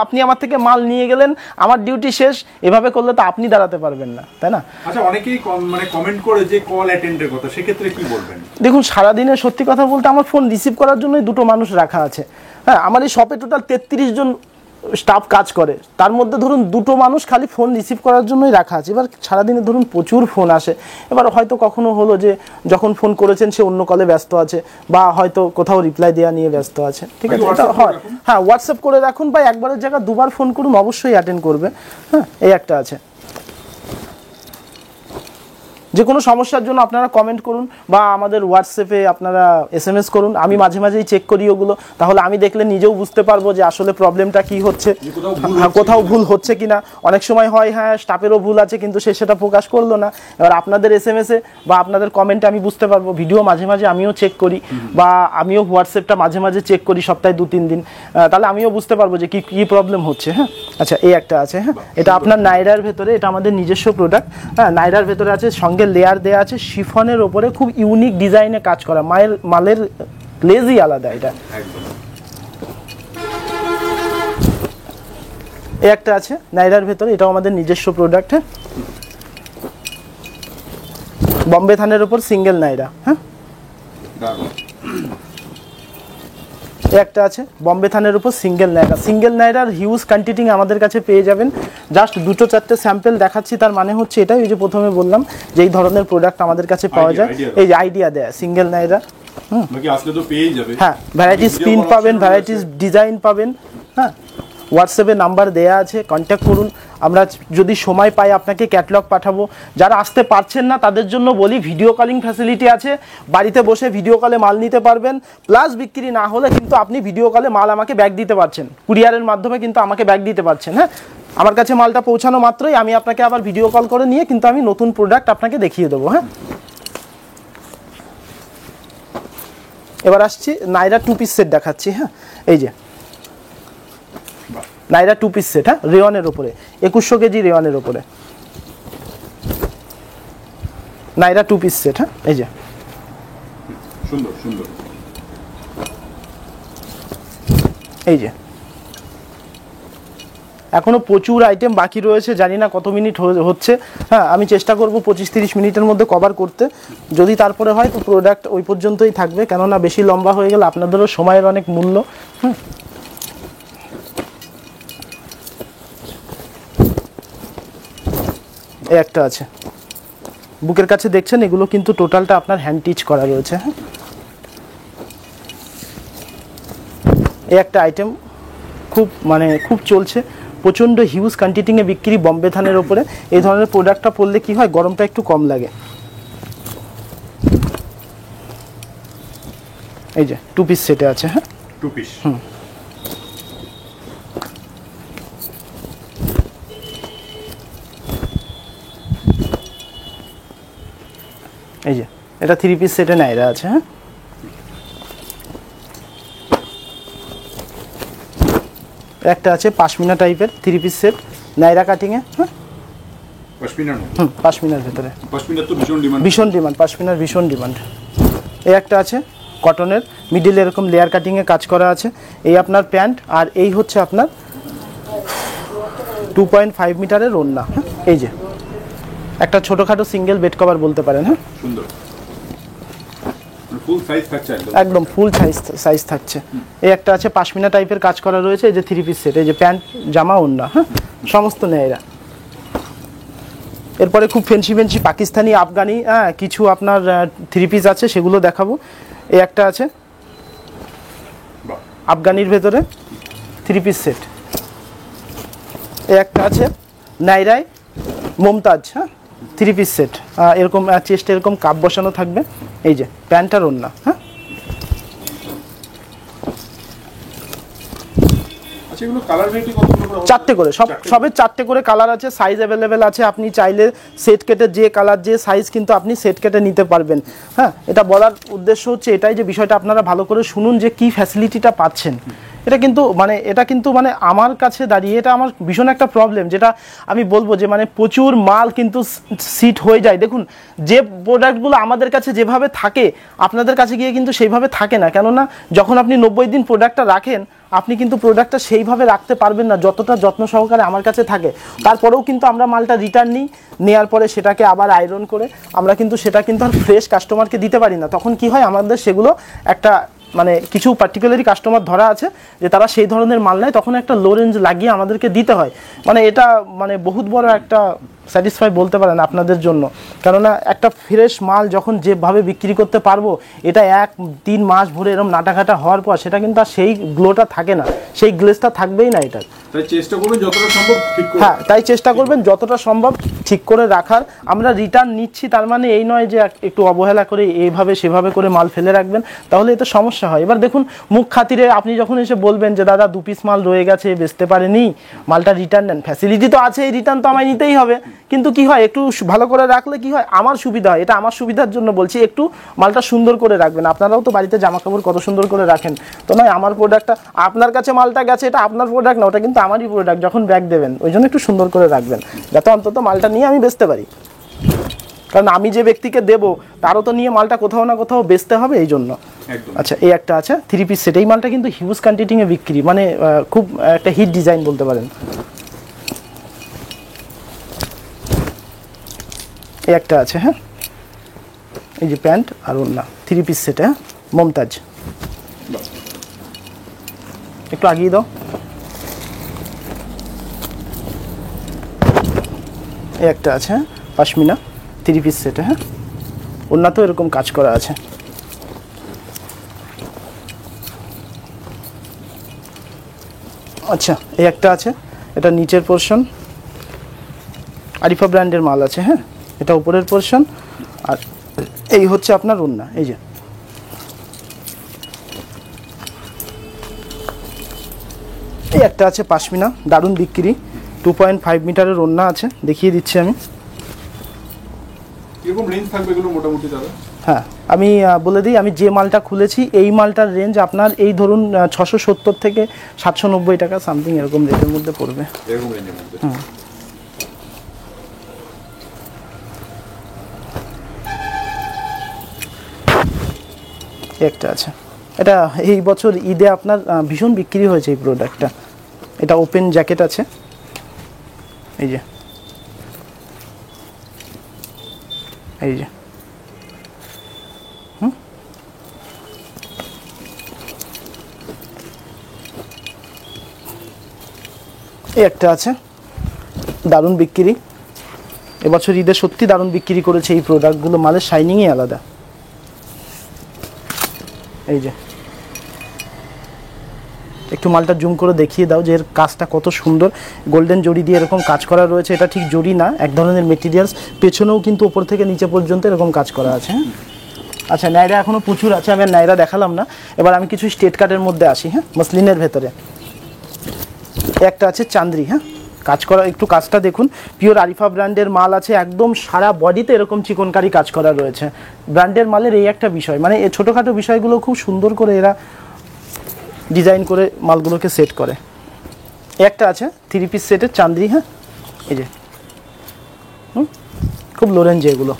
আপনি আমার থেকে মাল নিয়ে গেলেন, আমার ডিউটি শেষ, এভাবে করলে তো আপনি দাঁড়াতে পারবেন না, তাই না? আচ্ছা, অনেকেই মানে কমেন্ট করে যে কল অ্যাটেন্ডের কথা, সেক্ষেত্রে কি বলবেন? দেখুন, সারাদিনে সত্যি কথা বলতে আমার ফোন রিসিভ করার জন্যই 2টো মানুষ রাখা আছে। হ্যাঁ, আমার এই শপে টোটাল 33 জন স্টাফ কাজ করে, তার মধ্যে ধরুন 2টো মানুষ খালি ফোন রিসিভ করার জন্যই রাখা আছে। এবার সারাদিনে ধরুন প্রচুর ফোন আসে, এবার হয়তো কখনো হলো যে যখন ফোন করেছেন সে অন্য কলে ব্যস্ত আছে, বা হয়তো কোথাও রিপ্লাই দেওয়া নিয়ে ব্যস্ত আছে, ঠিক আছে, এটা হয়। হ্যাঁ, হোয়াটসঅ্যাপ করে রাখুন, বা একবারের জায়গায় 2বার ফোন করুন, অবশ্যই অ্যাটেন্ড করবে। হ্যাঁ, এই একটা আছে। যে কোনো সমস্যার জন্য আপনারা কমেন্ট করুন, বা আমাদের হোয়াটসঅ্যাপে আপনারা SMS করুন, আমি মাঝে মাঝেই চেক করি ওগুলো, তাহলে আমি দেখলে নিজেও বুঝতে পারবো যে আসলে প্রবলেমটা কি হচ্ছে, কোথাও ভুল হচ্ছে কিনা। অনেক সময় হয় হ্যাঁ স্টাফেরও ভুল আছে, কিন্তু সে সেটা প্রকাশ করলো না। এবার আপনাদের SMS-এ বা আপনাদের কমেন্টে আমি বুঝতে পারবো। ভিডিও মাঝে মাঝে আমিও চেক করি, বা আমিও হোয়াটসঅ্যাপটা মাঝে মাঝে চেক করি সপ্তাহে 2-3 দিন, তাহলে আমিও বুঝতে পারবো যে কি প্রবলেম হচ্ছে। হ্যাঁ, আচ্ছা এই একটা আছে। হ্যাঁ, এটা আপনার নাইরার ভেতরে, এটা আমাদের নিজস্ব প্রোডাক্ট। হ্যাঁ, নাইরার ভেতরে আছে, সঙ্গে লেয়ার দেয়া আছে, শিফনের ওপরে খুব ইউনিক ডিজাইনে কাজ করা, মালের গ্লেজই আলাদা। এটা এই একটা আছে নাইরার ভেতরে, এটাও আমাদের নিজস্ব প্রোডাক্ট। হ্যাঁ, বম্বে থানের উপর সিঙ্গেল নাইরা। হ্যাঁ, একটা আছে বম্বে থানের উপর সিঙ্গেল নাইরা। সিঙ্গেল নাইরার হিউজ কোয়ান্টিটি আমাদের কাছে পেয়ে যাবেন। জাস্ট 2-4টে স্যাম্পল দেখাচ্ছি, তার মানে হচ্ছে এটাই, ওই যে প্রথমে বললাম যে এই ধরনের প্রোডাক্ট আমাদের কাছে পাওয়া যায়, এই যে আইডিয়া দেয় সিঙ্গেল নাইরা। হ্যাঁ, ভ্যারাইটিস প্রিন্ট পাবেন, ভ্যারাইটিস ডিজাইন পাবেন। হ্যাঁ, হোয়াটসঅ্যাপে নাম্বার দেয়া আছে, কন্ট্যাক্ট করুন। আমরা যদি সময় পাই আপনাকে ক্যাটালগ পাঠাবো। যারা আসতে পারছেন না তাদের জন্য বলি, ভিডিও কলিং ফ্যাসিলিটি আছে, বাড়িতে বসে ভিডিও কলে মাল নিতে পারবেন। প্লাস বিক্রি না হলে কিন্তু আপনি ভিডিও কলে মাল আমাকে ব্যাক দিতে পারছেন, কুরিয়ারের মাধ্যমে কিন্তু আমাকে ব্যাক দিতে পারছেন। হ্যাঁ, আমার কাছে মালটা পৌঁছানো মাত্রই আমি আপনাকে আবার ভিডিও কল করে নিয়ে কিন্তু আমি নতুন প্রোডাক্ট আপনাকে দেখিয়ে দেবো। হ্যাঁ, এবার আসছি নাইরা 2 পিস সেট দেখাচ্ছি। হ্যাঁ, এই যে নাইরা 2 পিস সেট। হ্যাঁ, রেওয়ানের উপরে 2100 কেজি রেওয়ানের উপরে নাইরা 2 পিস সেট। হ্যাঁ, এই যে সুন্দর সুন্দর, এই যে এখনো প্রচুর আইটেম বাকি রয়েছে, জানি না কত মিনিট হচ্ছে। হ্যাঁ, আমি চেষ্টা করব 25-30 মিনিটের মধ্যে কভার করতে। যদি তারপরে হয় তো প্রোডাক্ট ওই পর্যন্তই থাকবে, কেননা বেশি লম্বা হয়ে গেলে আপনাদেরও সময়ের অনেক মূল্য। হুম, এই একটা আছে বুকের কাছে দেখছেন, এগুলো কিন্তু টোটালটা আপনার হ্যান্ড টিচ করা রয়েছে। হ্যাঁ, এই একটা আইটেম খুব মানে খুব চলছে, প্রচণ্ড হিউজ কোয়ান্টিটিংয়ে বিক্রি বম্বে থানের ওপরে। এই ধরনের প্রোডাক্টটা পরলে কি হয়, গরমটা একটু কম লাগে। এই যে 2 পিস সেটে আছে। হ্যাঁ 2 পিস। এই যে এটা 3 পিস সেটে নাইরা আছে। হ্যাঁ একটা আছে পাশমিনা টাইপের 3 পিস সেট নাইরা কাটিংয়ে। হ্যাঁ পশমিনা না? পাশমিনার ভেতরে। পশমিনা তো ভীষণ ডিমান্ড। ভীষণ ডিমান্ড, পাশমিনার ভীষণ ডিমান্ড। এই একটা আছে কটনের, মিডিলে এরকম লেয়ার কাটিংয়ে কাজ করা আছে। এই আপনার প্যান্ট, আর এই হচ্ছে আপনার 2.5 মিটারের ওড়না। হ্যাঁ এই যে একটা ছোটোখাটো সিঙ্গেল বেড কভার বলতে পারেন। হ্যাঁ সুন্দর, ফুল সাইজ থাকছে একদম। একদম ফুল সাইজ থাকছে। এই একটা আছে পাশমিনা টাইপের কাজ করা রয়েছে। এই যে 3 পিস সেট, এই যে প্যান্ট জামা ওড়না। হ্যাঁ সমস্ত নেয়রা। এরপরে খুব ফেন্সি পাকিস্তানি আফগানি কিছু আপনার 3 পিস আছে, সেগুলো দেখাবো। এই একটা আছে আফগানির ভেতরে 3 পিস সেট। এই একটা আছে নাইরাই মমতাজ। হ্যাঁ 3 পিস সেট, এরকম চেস্টে এরকম কাপ বসানো থাকবে। এই যে প্যান্ট আর ওড়না। হ্যাঁ আচ্ছা, এগুলো কালার ভ্যারাইটি কতগুলো করে হবে? 4টে করে, সবের 4টে করে কালার আছে, সাইজ অ্যাভেলেবেল আছে। আপনি চাইলে সেট কেটে যে কালার যে সাইজ কিন্তু আপনি সেট কেটে নিতে পারবেন। হ্যাঁ এটা বলার উদ্দেশ্য হচ্ছে এটাই যে বিষয়টা আপনারা ভালো করে শুনুন যে কি ফ্যাসিলিটিটা পাচ্ছেন। এটা কিন্তু মানে আমার কাছে দাঁড়িয়ে এটা আমার ভীষণ একটা প্রবলেম, যেটা আমি বলবো যে মানে প্রচুর মাল কিন্তু সিট হয়ে যায়। দেখুন যে প্রোডাক্টগুলো আমাদের কাছে যেভাবে থাকে আপনাদের কাছে গিয়ে কিন্তু সেইভাবে থাকে না। কেননা যখন আপনি 90 দিন প্রোডাক্টটা রাখেন, আপনি কিন্তু প্রোডাক্টটা সেইভাবে রাখতে পারবেন না যতটা যত্ন সহকারে আমার কাছে থাকে। তারপরেও কিন্তু আমরা মালটা রিটার্ন নিই, নেওয়ার পরে সেটাকে আবার আয়রন করে আমরা কিন্তু সেটা কিন্তু আর ফ্রেশ কাস্টমারকে দিতে পারি না। তখন কি হয়, আমাদের সেগুলো একটা মানে কিছু পার্টিকুলারই কাস্টমার ধরা আছে যে তারা সেই ধরনের মাল নেয়, তখন একটা লো রেঞ্জ লাগিয়ে আমাদেরকে দিতে হয়। মানে এটা মানে বহুত বড় একটা স্যাটিসফাই বলতে পারেন আপনাদের জন্য। কেননা একটা ফ্রেশ মাল যখন যেভাবে বিক্রি করতে পারবো, এটা 1-3 মাস ভরে এরকম নাটাঘাটা হওয়ার পর সেটা কিন্তু আর সেই গ্লোটা থাকে না, সেই গ্লেজটা থাকবেই না এটার। তাই চেষ্টা করবেন যতটা সম্ভব ঠিক করে। হ্যাঁ তাই চেষ্টা করবেন যতটা সম্ভব ঠিক করে রাখার। আমরা রিটার্ন নিচ্ছি তার মানে এই নয় যে একটু অবহেলা করে এইভাবে সেভাবে করে মাল ফেলে রাখবেন, তাহলে এতে সমস্যা হয়। এবার দেখুন মুখ খাতিরে আপনি যখন এসে বলবেন যে দাদা 2 পিস মাল রয়ে গেছে, বেচতে পারেনি, মালটা রিটার্ন নেন, ফ্যাসিলিটি তো আছে, এই রিটার্ন তো আমায় নিতেই হবে। কিন্তু কি হয়, একটু ভালো করে রাখলে কি হয়, আমার সুবিধা হয়। এটা আমার সুবিধার জন্য বলছি, একটু মালটা সুন্দর করে রাখবেন। আপনারাও তো বাড়িতে জামা কাপড় কত সুন্দর করে রাখেন, তো নয় আমার প্রোডাক্টটা আপনার কাছে মালটা গেছে, এটা আপনার প্রোডাক্ট না, ওটা কিন্তু আমারই প্রোডাক্ট। যখন ব্যাগ দেবেন ওই জন্য একটু সুন্দর করে রাখবেন, যাতে অন্তত মালটা নিয়ে আমি বেচতে পারি। কারণ আমি যে ব্যক্তিকে দেবো তারও তো নিয়ে মালটা কোথাও না কোথাও বেচতে হবে, এই জন্য। আচ্ছা এই একটা আছে 3 পিস সেট। এই মালটা কিন্তু হিউজ কোয়ান্টিটিংয়ে বিক্রি, মানে খুব একটা হিট ডিজাইন বলতে পারেন। এই একটা আছে। হ্যাঁ এই যে প্যান্ট আর ওড়না 3 পিস সেট। হ্যাঁ মমতাজ, একটু আগিয়ে দাও। এই একটা আছে পাশমিনা 3 পিস সেটে। হ্যাঁ ওড়না তো এরকম কাজ করা আছে। আচ্ছা এই একটা আছে, এটা নিচের পোর্শন আরিফা ব্র্যান্ডের মাল আছে। হ্যাঁ এটা উপরের পোর্শন, আর এই হচ্ছে আপনার ওড়না। এই যে এই একটা আছে পাশমিনা, দারুণ বিক্রি, 2.5 মিটারের ওড়না আছে, দেখিয়ে দিচ্ছি আমি। কিরকম রেঞ্জ থাকবে এগুলো মোটামুটি দাদা? হ্যাঁ আমি বলে দিই, আমি যে মালটা খুলেছি এই মালটার রেঞ্জ আপনার এই ধরুন 670 থেকে 790 টাকা সামথিং এরকম রেটের মধ্যে পড়বে। এরকম রেঞ্জের মধ্যে। একটা আছে, এটা এই বছর ঈদে আপনার ভীষণ বিক্রি হয়েছে এই প্রোডাক্টটা। এটা ওপেন জ্যাকেট আছে, এই যে এই যে এই একটা আছে, দারুণ বিক্রি এবছর ঈদে, সত্যি দারুণ বিক্রি করেছে এই প্রোডাক্টগুলো, মালের শাইনিংই আলাদা। এই যে একটু মালটা জুম করে দেখিয়ে দাও যে এর কাজটা কত সুন্দর, গোল্ডেন জরি দিয়ে এরকম কাজ করা রয়েছে। এটা ঠিক জরি না, এক ধরনের মেটেরিয়ালস, পেছনেও কিন্তু ওপর থেকে নিচে পর্যন্ত এরকম কাজ করা আছে। হ্যাঁ, আচ্ছা নাইরা এখনও প্রচুর আছে, আমি আর নাইরা দেখালাম না। এবার আমি কিছু স্টেট কার্ডের মধ্যে আসি। হ্যাঁ, মসলিনের ভেতরে একটা আছে চান্দ্রি। হ্যাঁ, কাজ করা, একটু কাজটা দেখুন, পিওর আরিফা ব্র্যান্ডের মাল আছে, একদম সারা বডিতে এরকম চিকনকারি কাজ করা রয়েছে। ব্র্যান্ডের মালের এই একটা বিষয়, মানে এই ছোটোখাটো বিষয়গুলো খুব সুন্দর করে এরা ডিজাইন করে মালগুলোকে সেট করে। একটা আছে 3 পিস সেটের চান্দ্রি। হ্যাঁ, এই যে খুব লো রেঞ্জে এগুলো।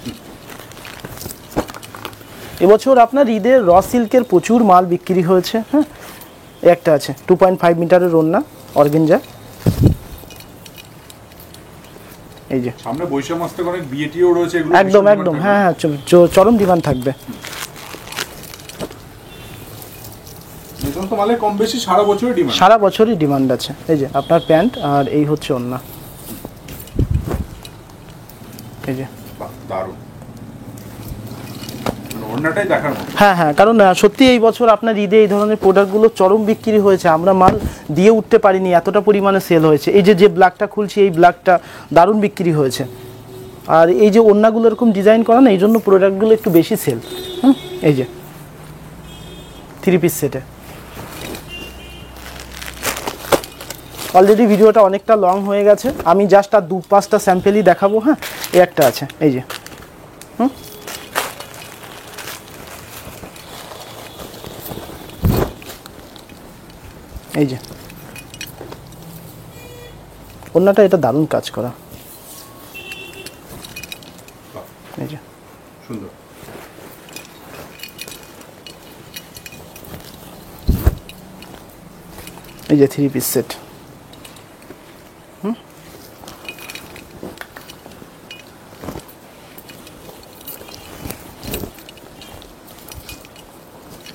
এবছর আপনার ঈদের র সিল্কের প্রচুর মাল বিক্রি হয়েছে। হ্যাঁ, একটা আছে 2.5 মিটারের ওড়না, অর্গেঞ্জা। এই যে সামনে বৈশাখ মাস থেকে অনেক বিয়েটিও রয়েছে, এগুলো একদম একদম, হ্যাঁ হ্যাঁ, চরম ডিমান্ড থাকবে। এই সমস্ত মালে কম বেশি সারা বছরই ডিমান্ড, সারা বছরই ডিমান্ড আছে। এই যে আপনার প্যান্ট, আর এই হচ্ছে ওড়না। এই যে দারুণ, ওড়নাটাই দেখার মতো। হ্যাঁ হ্যাঁ, কারণ সত্যি এই বছর আপনার ঈদে এই ধরনের প্রোডাক্টগুলো চরম বিক্রি হয়েছে। আমরা মাল দিয়ে উঠতে পারিনি, এতটা পরিমাণে সেল হয়েছে। এই যে ব্ল্যাকটা খুলছি, এই ব্ল্যাকটা দারুণ বিক্রি হয়েছে। আর এই যে ওড়নাগুলো এরকম ডিজাইন করা না, এই জন্য প্রোডাক্টগুলো একটু বেশি সেল। এই যে 3 পিস সেটে অলরেডি ভিডিওটা অনেকটা লং হয়ে গেছে, আমি জাস্ট আর 2-5টা স্যাম্পেলই দেখাবো। হ্যাঁ, এই একটা আছে, এই যে এই যে ওড়নাটা, এটা দারুণ কাজ করা। এই যে সুন্দর, এই যে 3 পিস সেট।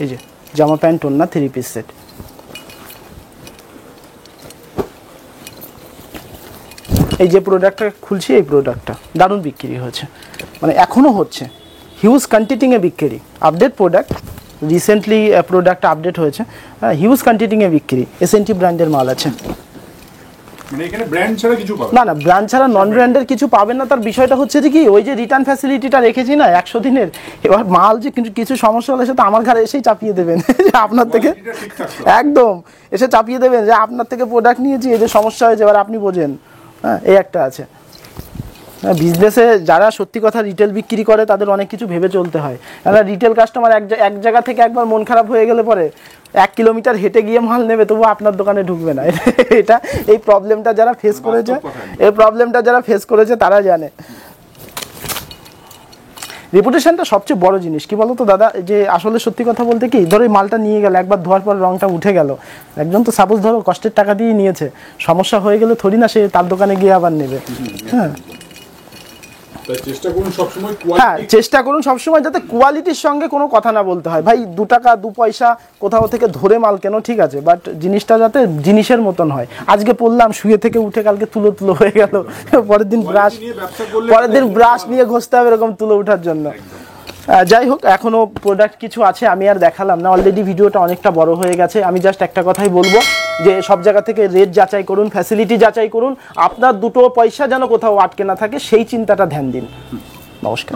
এই যে জামা প্যান্ট ওড়না 3 পিস সেট। এই যে প্রোডাক্টটা খুলছি, এই প্রোডাক্টটা দারুণ বিক্রি হয়েছে, মানে এখনও হচ্ছে, হিউজ কোয়ান্টিটিংয়ে বিক্রি। Update product, recently product update হয়েছে, হিউজ কোয়ান্টিটিংয়ে বিক্রি। এসএনটি ব্র্যান্ডের মাল আছে। মানে এখানে ব্র্যান্ড ছাড়া কিছু পাবে না না, ব্র্যান্ড ছাড়া নন ব্র্যান্ডের কিছু পাবেন না। তার বিষয়টা হচ্ছে যে কি, ওই যে রিটার্ন ফ্যাসিলিটিটা রেখেছি না 100 দিনের, এবার মাল যে কিছু সমস্যা হলে সেটা আমার ঘরে এসেই চাপিয়ে দেবেন যে আপনার থেকে, একদম এসে চাপিয়ে দেবেন যে আপনার থেকে প্রোডাক্ট নিয়েছি, এই যে সমস্যা হয়েছে, এবার আপনি বোঝেন। হ্যাঁ, এই একটা আছে। বিজনেসে যারা সত্যি কথা রিটেল বিক্রি করে তাদের অনেক কিছু ভেবে চলতে হয়। কেননা রিটেল কাস্টমার এক জায়গা থেকে একবার মন খারাপ হয়ে গেলে পরে 1 কিলোমিটার হেঁটে গিয়ে মাল নেবে, তবুও আপনার দোকানে ঢুকবে না। এটা এই প্রবলেমটা যারা ফেস করেছে, এই প্রবলেমটা যারা ফেস করেছে তারা জানে। রেপুটেশনটা সবচেয়ে বড় জিনিস। কি বলো তো দাদা, যে আসলে সত্যি কথা বলতে কি, ধরো এই মালটা নিয়ে গেল, একবার ধোয়ার পর রংটা উঠে গেল, একজন তো সাপোজ ধরো কষ্টের টাকা দিয়ে নিয়েছে, সমস্যা হয়ে গেলে থোড়ি না সে তার দোকানে গিয়ে আবার নেবে। হ্যাঁ, চেষ্টা করুন সবসময়, হ্যাঁ চেষ্টা করুন সবসময় যাতে কোয়ালিটির সঙ্গে কোনো কথা না বলতে হয়। ভাই 2 টাকা 2 পয়সা কোথাও থেকে ধরে মাল কেন, ঠিক আছে, বাট জিনিসটা যাতে জিনিসের মতন হয়। আজকে পড়লাম, শুয়ে থেকে উঠে কালকে তুলো হয়ে গেল, পরের দিন ব্রাশ নিয়ে ঘষতে হবে এরকম তুলো ওঠার জন্য। যাই হোক, এখনও প্রোডাক্ট কিছু আছে, আমি আর দেখালাম না, অলরেডি ভিডিওটা অনেকটা বড় হয়ে গেছে। আমি জাস্ট একটা কথাই বলবো যে সব জায়গা থেকে রেট যাচাই করুন, ফ্যাসিলিটি যাচাই করুন, আপনার 2 পয়সা যেন কোথাও আটকে না থাকে সেই চিন্তাটা ধ্যান দিন। নমস্কার।